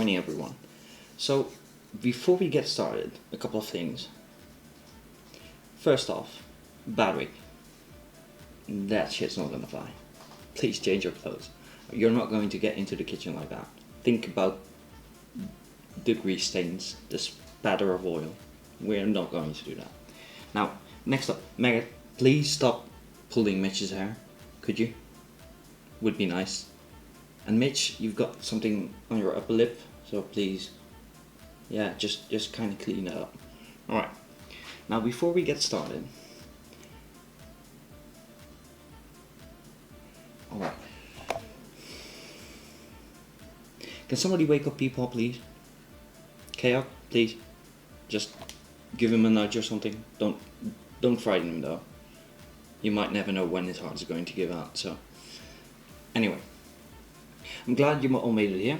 joining, everyone. So, before we get started, a couple of things. First off, battery. That shit's not gonna fly. Please change your clothes. You're not going to get into the kitchen like that. Think about the grease stains, the spatter of oil. We're not going to do that. Now, next up, Megan, please stop pulling Mitch's hair. Could you? Would be nice. And Mitch, you've got something on your upper lip, so please, yeah, just kind of clean that up. Alright, now before we get started, alright, can somebody wake up Peepaw, please? Chaos, please, just give him a nudge or something. Don't frighten him though. You might never know when his heart is going to give out, so anyway. I'm glad you all made it here,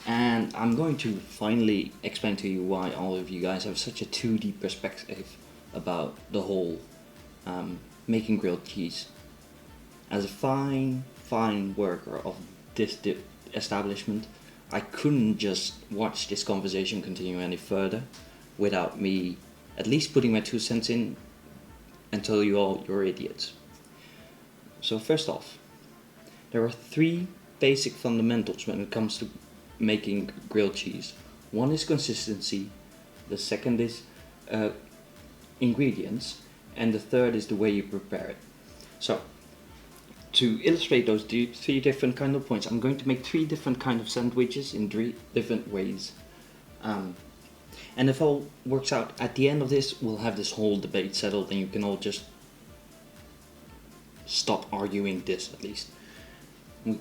and I'm going to finally explain to you why all of you guys have such a 2D perspective about the whole making grilled cheese. As a fine worker of this establishment, I couldn't just watch this conversation continue any further without me at least putting my 2 cents in and tell you all you're idiots. So first off, there are 3 basic fundamentals when it comes to making grilled cheese. One is consistency, the second is ingredients, and the third is the way you prepare it. So, to illustrate those 3 different kind of points, I'm going to make 3 different kind of sandwiches in 3 different ways. And if all works out, at the end of this, we'll have this whole debate settled, and you can all just stop arguing this at least.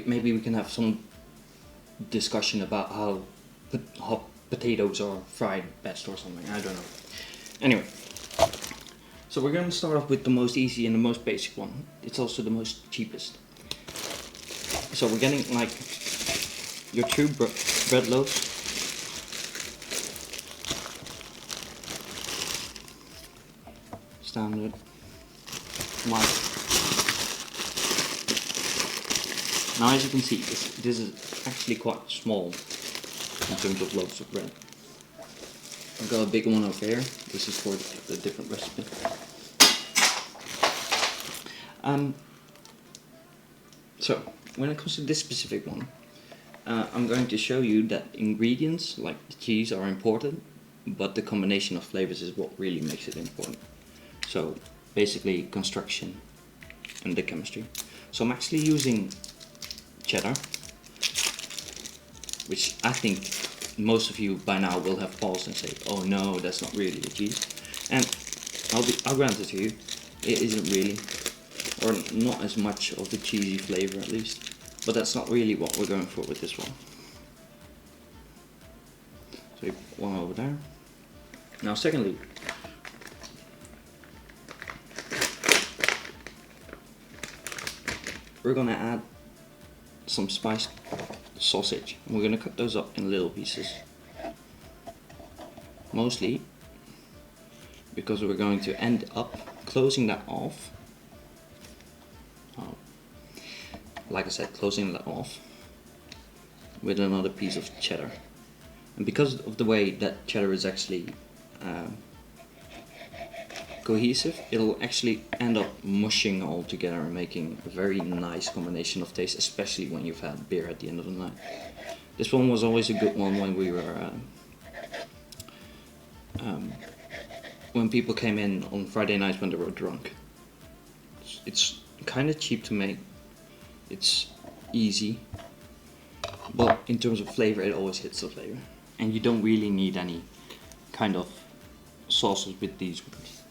Maybe we can have some discussion about how potatoes are fried best or something, I don't know. Anyway, so we're going to start off with the most easy and the most basic one. It's also the most cheapest. So we're getting like your 2 bread loaves. Standard. White. Now as you can see, this is actually quite small in terms of loaves of bread. I've got a big one over here. This is for the different recipe. So, when it comes to this specific one, I'm going to show you that ingredients like the cheese are important, but the combination of flavors is what really makes it important. So, basically construction and the chemistry. So I'm actually using cheddar, which I think most of you by now will have paused and say, oh no, that's not really a cheese. And I'll grant it to you, it isn't really, or not as much of the cheesy flavor at least, but that's not really what we're going for with this one. So one over there. Now secondly, we're gonna add some spiced sausage. We're gonna cut those up in little pieces. Mostly because we're going to end up closing that off. Like I said, closing that off with another piece of cheddar. And because of the way that cheddar is actually cohesive, it'll actually end up mushing all together and making a very nice combination of taste, especially when you've had beer at the end of the night. This one was always a good one when we were when people came in on Friday nights when they were drunk. It's kind of cheap to make, it's easy, but in terms of flavor it always hits the flavor. And you don't really need any kind of sauces with these ones.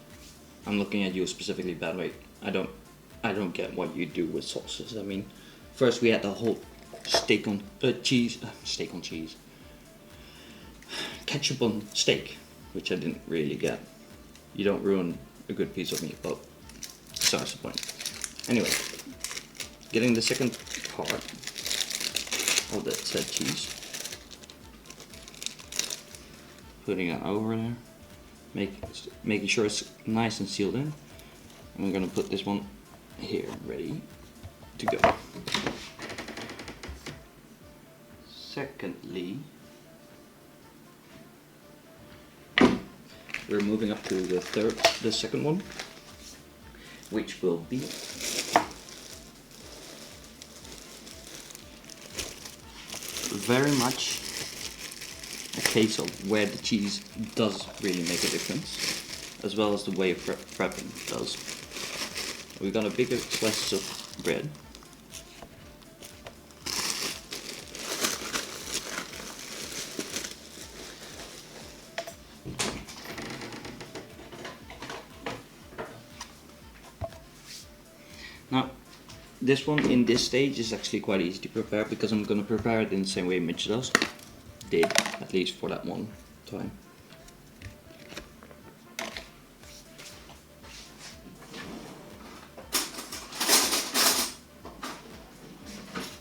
I'm looking at you specifically, by the way. I don't get what you do with sauces. I mean, first we had the whole steak on cheese, ketchup on steak, which I didn't really get. You don't ruin a good piece of meat, but besides the point. Anyway, getting the second part of that said cheese, putting it over there. Making sure it's nice and sealed in. And we're gonna put this one here, ready to go. Secondly, we're moving up to the second one, which will be very much a case of where the cheese does really make a difference, as well as the way of prepping does. We've got a bigger slices of bread. Now, this one in this stage is actually quite easy to prepare because I'm going to prepare it in the same way Mitch did, at least for that one time.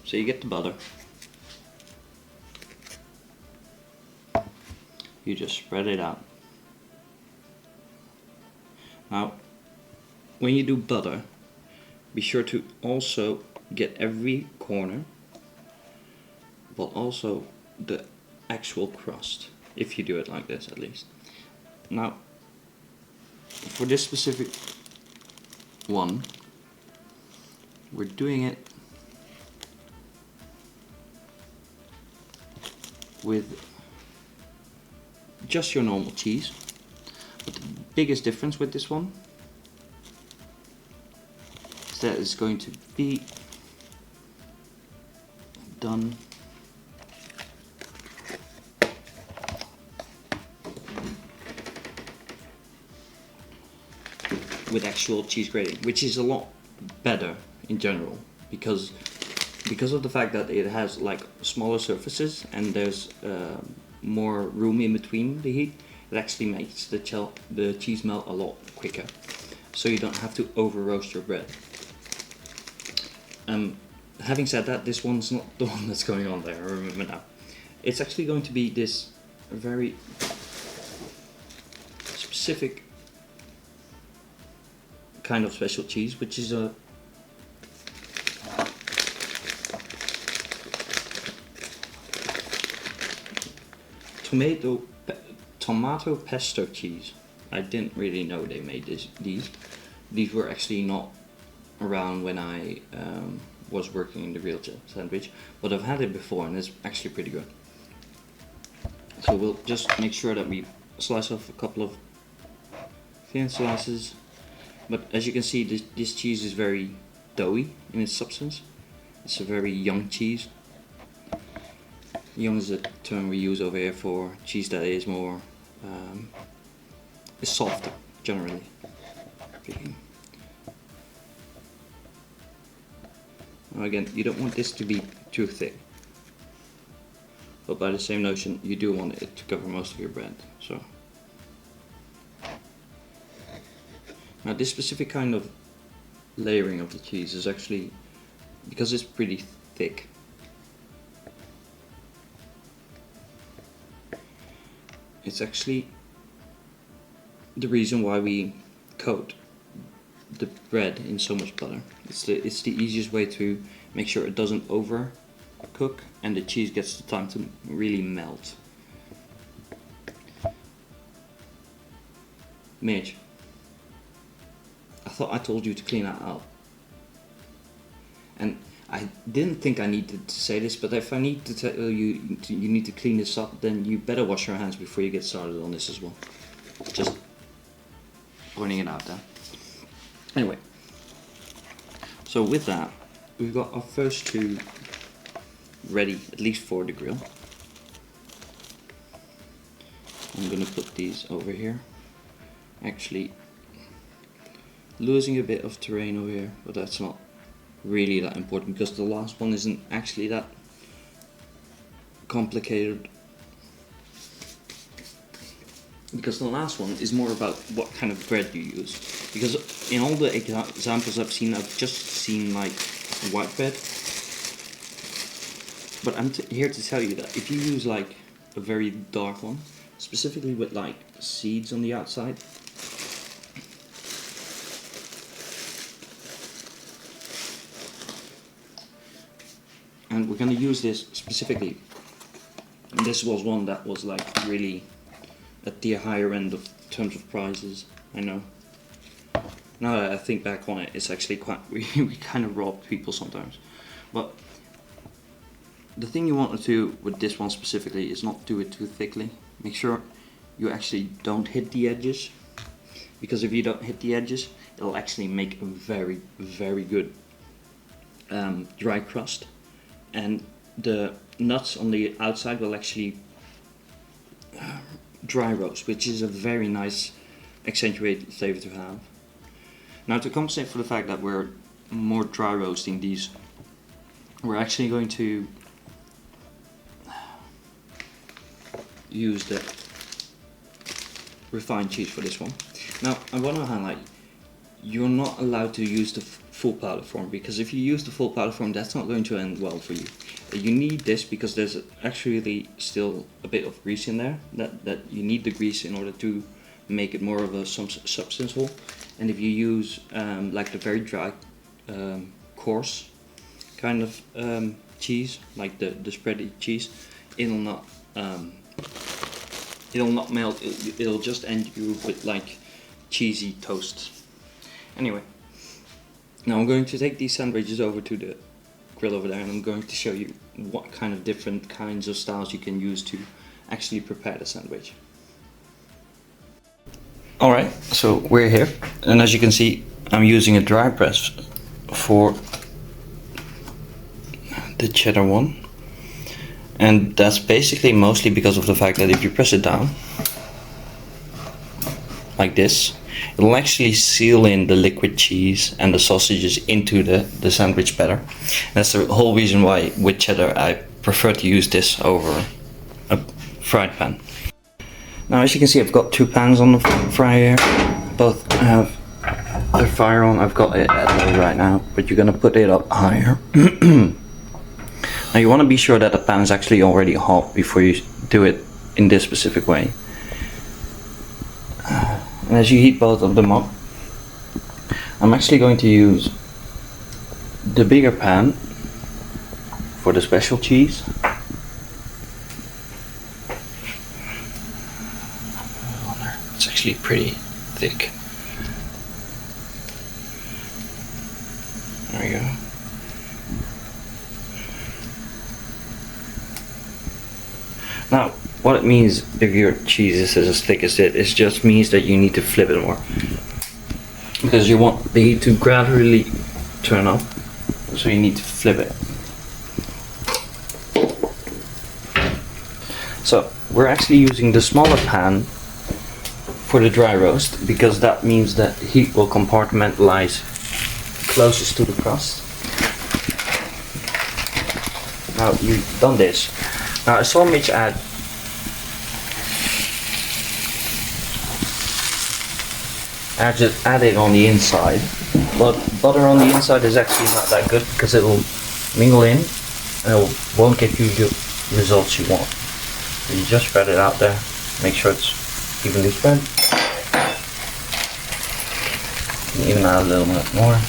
So you get the butter, you just spread it out. Now, when you do butter, be sure to also get every corner, but also the actual crust, if you do it like this at least. Now, for this specific one, we're doing it with just your normal cheese, but the biggest difference with this one is that it's going to be done with actual cheese grating, which is a lot better in general because of the fact that it has like smaller surfaces and there's more room in between the heat. It actually makes the cheese melt a lot quicker, so you don't have to over roast your bread. Having said that, this one's not the one that's going on there, I remember now. It's actually going to be this very specific kind of special cheese, which is a tomato pesto cheese. I didn't really know they made these. These were actually not around when I was working in the real sandwich, but I've had it before and it's actually pretty good. So we'll just make sure that we slice off a couple of thin slices. But as you can see, this cheese is very doughy in its substance. It's a very young cheese. Young is a term we use over here for cheese that is more, is softer, generally speaking. Now again, you don't want this to be too thick, but by the same notion, you do want it to cover most of your bread. So now this specific kind of layering of the cheese is actually, because it's pretty thick, it's actually the reason why we coat the bread in so much butter. It's the easiest way to make sure it doesn't overcook and the cheese gets the time to really melt. Mitch, I thought I told you to clean that up. And I didn't think I needed to say this, but if I need to tell you you need to clean this up, then you better wash your hands before you get started on this as well. Just pointing it out there. Anyway, so with that, we've got our first two ready, at least for the grill. I'm gonna put these over here. Actually, losing a bit of terrain over here, but that's not really that important because the last one isn't actually that complicated. Because the last one is more about what kind of bread you use. Because in all the examples I've just seen like white bread. But I'm here to tell you that if you use like a very dark one, specifically with like seeds on the outside, and we're going to use this specifically, and this was one that was like really at the higher end of terms of prices. I know. Now that I think back on it, it's actually quite we kind of robbed people sometimes. But the thing you want to do with this one specifically is not do it too thickly. Make sure you actually don't hit the edges, because if you don't hit the edges, it'll actually make a very, very good dry crust, and the nuts on the outside will actually dry roast, which is a very nice accentuated flavor to have. Now, to compensate for the fact that we're more dry roasting these, we're actually going to use the refined cheese for this one. Now, I want to highlight, you're not allowed to use the full powder form, because if you use the full powder form, that's not going to end well for you. You need this because there's actually still a bit of grease in there, that you need the grease in order to make it more of a substance whole. And if you use like the very dry, coarse kind of cheese, like the spready cheese, it'll not melt. It'll just end you with like cheesy toast. Anyway, now I'm going to take these sandwiches over to the grill over there, and I'm going to show you what kind of different kinds of styles you can use to actually prepare the sandwich. Alright, so we're here, and as you can see, I'm using a dry press for the cheddar one, and that's basically mostly because of the fact that if you press it down like this, it'll actually seal in the liquid cheese and the sausages into the sandwich better. That's the whole reason why with cheddar I prefer to use this over a fried pan. Now, as you can see, I've got two pans on the fryer. Both have their fire on. I've got it at low right now, but you're gonna put it up higher. Now, you want to be sure that the pan is actually already hot before you do it in this specific way. And as you heat both of them up, I'm actually going to use the bigger pan for the special cheese. It's actually pretty thick. There we go. Now, what it means if your cheese is as thick as it just means that you need to flip it more, because you want the heat to gradually turn up, so you need to flip it. So we're actually using the smaller pan for the dry roast, because that means that heat will compartmentalize closest to the crust. Now you've done this. Now, I saw Mitch add it on the inside, but butter on the inside is actually not that good, because it will mingle in and it won't get you the results you want. So you just spread it out there, make sure it's evenly spread. And even add a little bit more.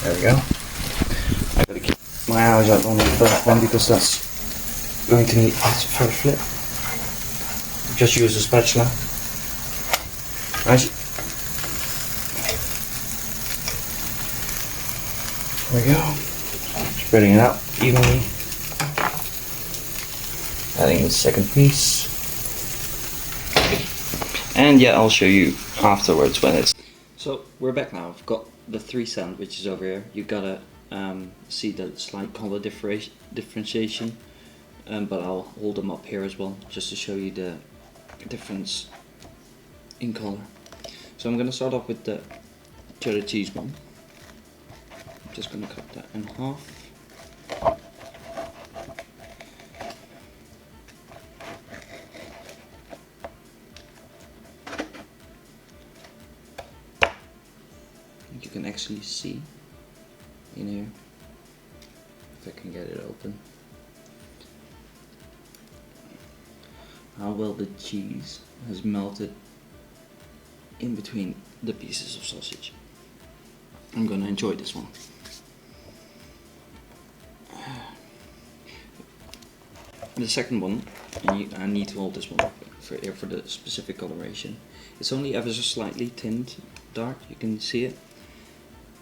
There we go. I gotta keep my eyes out on the first one, because that's going to need its first flip. Just use a spatula. Nice. There we go. Spreading it out evenly. Adding the second piece. And yeah, I'll show you afterwards when it's... So we're back now. I've got the three sandwiches over here. You gotta see the slight color differentiation, but I'll hold them up here as well, just to show you the difference in color. So I'm gonna start off with the cheddar cheese one. I'm just gonna cut that in half. You can actually see in here, if I can get it open, how well the cheese has melted in between the pieces of sausage. I'm gonna enjoy this one. The second one, I need to hold this one for the specific coloration. It's only ever so slightly tint dark, you can see it.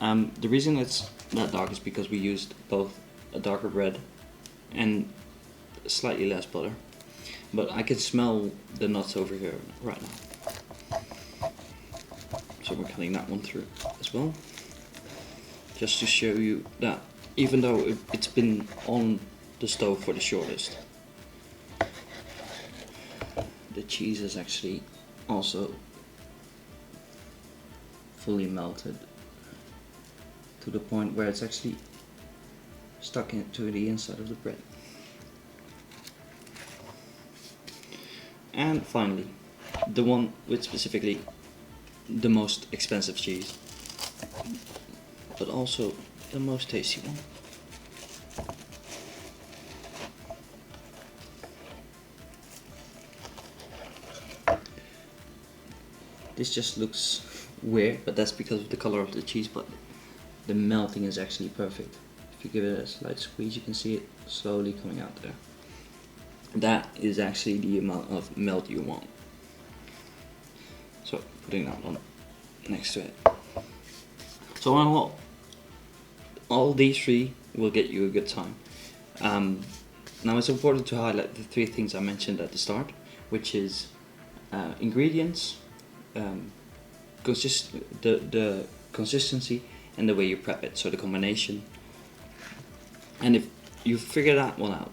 The reason it's that dark is because we used both a darker red and slightly less butter. But I can smell the nuts over here right now. So we're cutting that one through as well. Just to show you that even though it's been on the stove for the shortest, the cheese is actually also fully melted to the point where it's actually stuck into the inside of the bread. And finally, the one with specifically the most expensive cheese, but also the most tasty one. This just looks weird, but that's because of the color of the cheese, but the melting is actually perfect. If you give it a slight squeeze, you can see it slowly coming out there. That is actually the amount of melt you want. So putting that one next to it. So all these three will get you a good time. Now it's important to highlight the three things I mentioned at the start, which is ingredients, the consistency, and the way you prep it, so the combination. And if you figure that one out,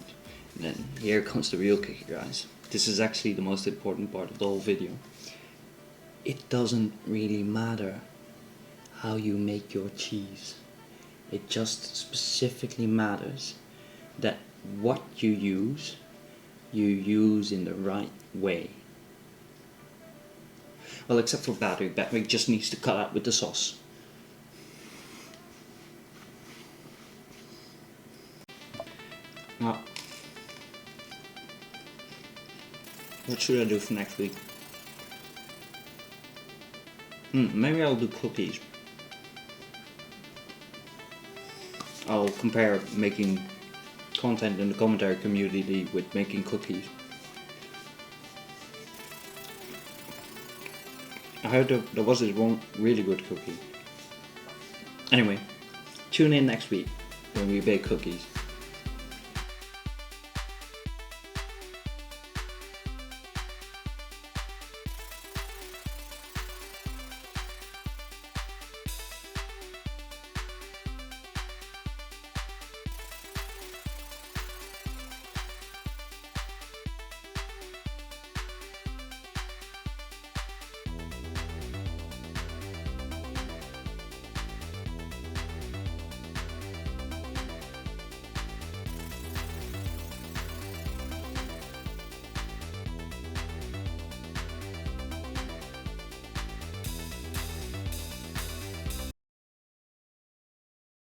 then here comes the real kicker, guys. This is actually the most important part of the whole video. It doesn't really matter how you make your cheese. It just specifically matters that what you use in the right way. Well, except for battery. Battery just needs to cut out with the sauce. Now, what should I do for next week? Maybe I'll do cookies. I'll compare making content in the commentary community with making cookies. I heard there was this one really good cookie. Anyway, tune in next week when we bake cookies.